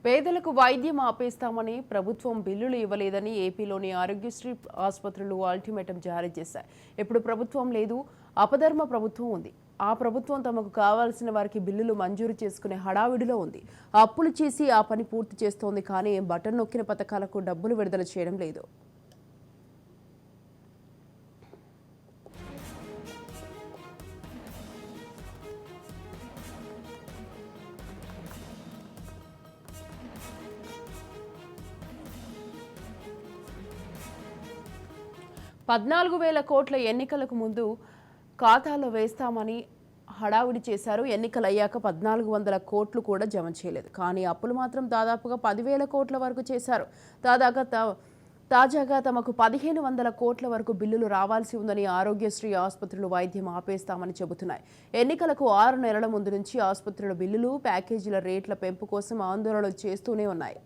పేదలకు వైద్యం ఆపేస్తామని ప్రభుత్వం బిల్లులు ఇవ్వలేదని ఏపీలోని ఆరోగ్యశ్రీ ఆసుపత్రులు అల్టిమేటం జారీ చేశాయి. ఇప్పుడు ప్రభుత్వం లేదు, అపధర్మ ప్రభుత్వం ఉంది. ఆ ప్రభుత్వం తమకు కావాల్సిన వారికి బిల్లులు మంజూరు చేసుకునే హడావిడిలో ఉంది. అప్పులు చేసి ఆ పని పూర్తి చేస్తోంది, కానీ బటన్ నొక్కిన పథకాలకు డబ్బులు విడుదల చేయడం లేదు. ₹14,000 కోట్ల ఎన్నికలకు ముందు ఖాతాలో వేస్తామని హడావుడి చేశారు. ఎన్నికలయ్యాక 1,400 కోట్లు కూడా జమ చేయలేదు. కానీ అప్పులు మాత్రం దాదాపుగా 10,000 కోట్ల వరకు చేశారు. తాజాగా తమకు 1,500 కోట్ల వరకు బిల్లులు రావాల్సి ఉందని ఆరోగ్యశ్రీ ఆసుపత్రులు వైద్యం ఆపేస్తామని చెబుతున్నాయి. ఎన్నికలకు 6 నెలల ముందు నుంచి ఆసుపత్రుల బిల్లులు, ప్యాకేజీల రేట్ల పెంపు కోసం ఆందోళనలు చేస్తూనే ఉన్నాయి.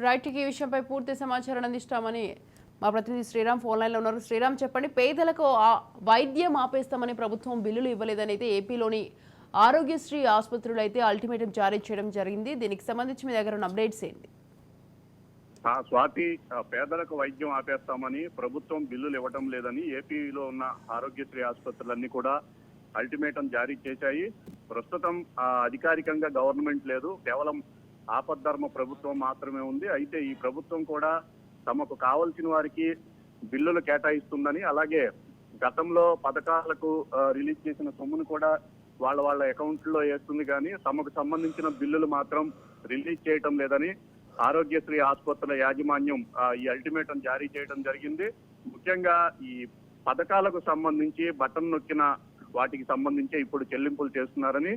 రైట్, ఈ విషయంపై పూర్తి సమాచారం అందిస్తామని మా ప్రతినిధి శ్రీరామ్ ఫోన్ లైన్లో ఉన్నారు. శ్రీరామ్, చెప్పండి. పేదలకు వైద్యం ఆపేస్తామని ప్రభుత్వం బిల్లులు ఇవ్వలేదని అయితే ఏపీలోని ఆరోగ్యశ్రీ ఆసుపత్రులు అయితే అల్టిమేటం జారీ చేయడం జరిగింది. దీనికి సంబంధించి మీ దగ్గర ఉన్న అప్డేట్స్ ఏంటి? స్వాతి, పేదలకు వైద్యం ఆపేస్తామని ప్రభుత్వం బిల్లులు ఇవ్వడం లేదని ఏపీలో ఉన్న ఆరోగ్యశ్రీ ఆసుపత్రులన్నీ కూడా అల్టిమేటం జారీ చేశాయి. ప్రస్తుతం అధికారికంగా గవర్నమెంట్ లేదు, కేవలం ఆపద్ధర్మ ప్రభుత్వం మాత్రమే ఉంది. అయితే ఈ ప్రభుత్వం కూడా తమకు కావలసిన వారికి బిల్లులు కేటాయిస్తుందని, అలాగే గతంలో పథకాలకు రిలీజ్ చేసిన సొమ్మును కూడా వాళ్ళ అకౌంట్లో వేస్తుంది, కానీ తమకు సంబంధించిన బిల్లులు మాత్రం రిలీజ్ చేయటం లేదని ఆరోగ్యశ్రీ ఆసుపత్రుల యాజమాన్యం ఈ అల్టిమేటం జారీ చేయడం జరిగింది. ముఖ్యంగా ఈ పథకాలకు సంబంధించి బటన్ నొక్కిన వాటికి సంబంధించి ఇప్పుడు చెల్లింపులు చేస్తున్నారని,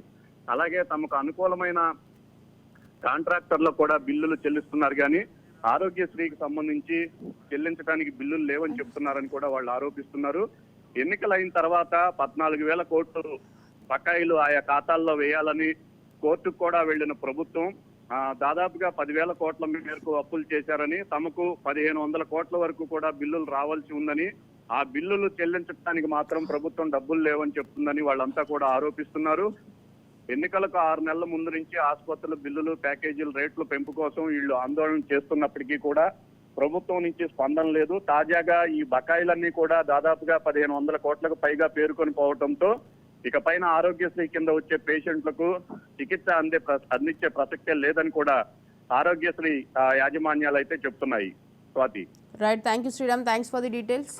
అలాగే తమకు అనుకూలమైన కాంట్రాక్టర్లకు కూడా బిల్లులు చెల్లిస్తున్నారు, కానీ ఆరోగ్యశ్రీకి సంబంధించి చెల్లించడానికి బిల్లులు లేవని చెప్తున్నారని కూడా వాళ్ళు ఆరోపిస్తున్నారు. ఎన్నికలైన తర్వాత 14,000 కోట్లు బకాయిలు ఆయా ఖాతాల్లో వేయాలని కోర్టుకు కూడా వెళ్లిన ప్రభుత్వం దాదాపుగా 10,000 కోట్ల మేరకు అప్పులు చేశారని, తమకు 1,500 కోట్ల వరకు కూడా బిల్లులు రావాల్సి ఉందని, ఆ బిల్లులు చెల్లించడానికి మాత్రం ప్రభుత్వం డబ్బులు లేవని చెప్తుందని వాళ్ళంతా కూడా ఆరోపిస్తున్నారు. ఎన్నికలకు 6 నెలల ముందు నుంచి ఆసుపత్రుల బిల్లులు, ప్యాకేజీల రేట్లు పెంపు కోసం వీళ్ళు ఆందోళన చేస్తున్నప్పటికీ కూడా ప్రభుత్వం నుంచి స్పందన లేదు. తాజాగా ఈ బకాయిలన్నీ కూడా దాదాపుగా 1,500 కోట్లకు పైగా పేరుకొని పోవడంతో ఇకపైన ఆరోగ్యశ్రీ కింద వచ్చే పేషెంట్లకు చికిత్స అందించే ప్రసక్తే లేదని కూడా ఆరోగ్యశ్రీ యాజమాన్యాలు అయితే చెప్తున్నాయి. Swathi. Right, thank you Sriram, thanks for the details.